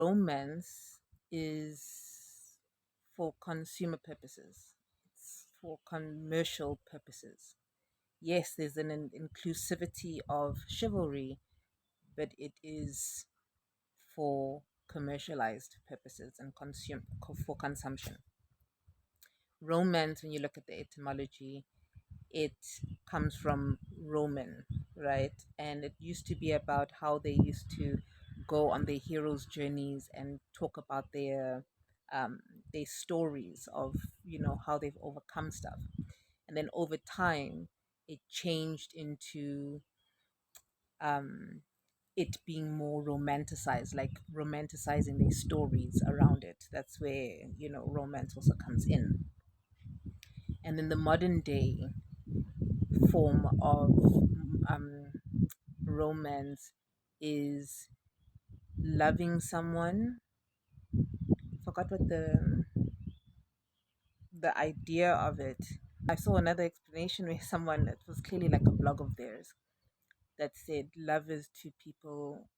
Romance is for consumer purposes, it's for commercial purposes. Yes, there's an inclusivity of chivalry, but it is for commercialized purposes and for consumption. Romance, when you look at the etymology, it comes from Roman, right? And it used to be about how they used to go on their heroes' journeys and talk about um, their stories of how they've overcome stuff. And then over time, it changed into um, it being more romanticized, like romanticizing their stories around it. That's where romance also comes in. And then the modern day form of um, romance is loving someone. Forgot what the idea of it. I saw another explanation where someone, it was clearly like a blog of theirs, that said love is two people,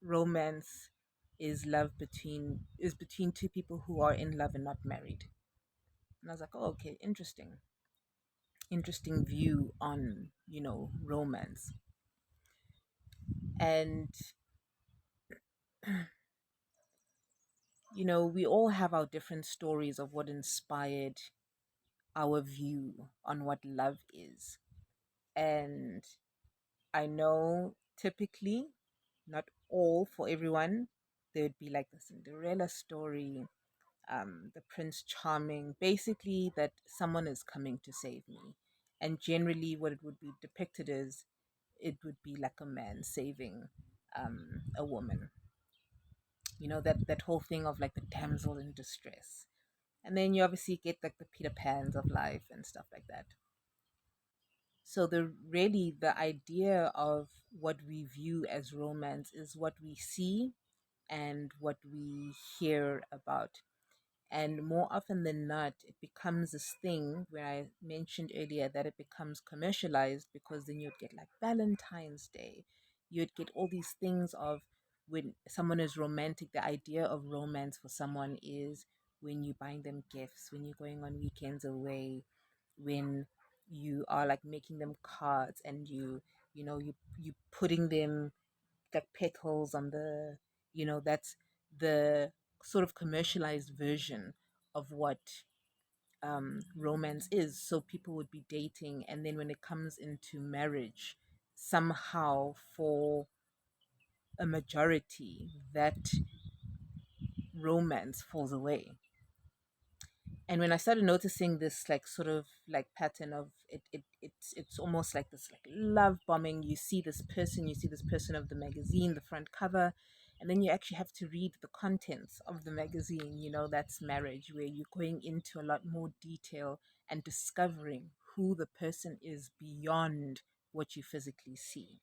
romance is between two people who are in love and not married. And I was like, oh, okay, interesting view on romance. And we all have our different stories of what inspired our view on what love is. And I know typically, not all for everyone, there would be like the Cinderella story, the Prince Charming, basically that someone is coming to save me. And generally, what it would be depicted as, it would be like a man saving a woman. That whole thing of like the damsel in distress. And then you obviously get like the Peter Pans of life and stuff like that. So the idea of what we view as romance is what we see and what we hear about. And more often than not, it becomes this thing where I mentioned earlier that it becomes commercialized, because then you'd get like Valentine's Day. You'd get all these things of when someone is romantic, the idea of romance for someone is when you're buying them gifts, when you're going on weekends away, when you are like making them cards, and you putting them like petals on that's the sort of commercialized version of what romance is. So people would be dating, and then when it comes into marriage, somehow for a majority, that romance falls away. And when I started noticing this like sort of like pattern of it's almost like this like love bombing. You see this person of the magazine, the front cover, and then you actually have to read the contents of the magazine. That's marriage, where you're going into a lot more detail and discovering who the person is beyond what you physically see.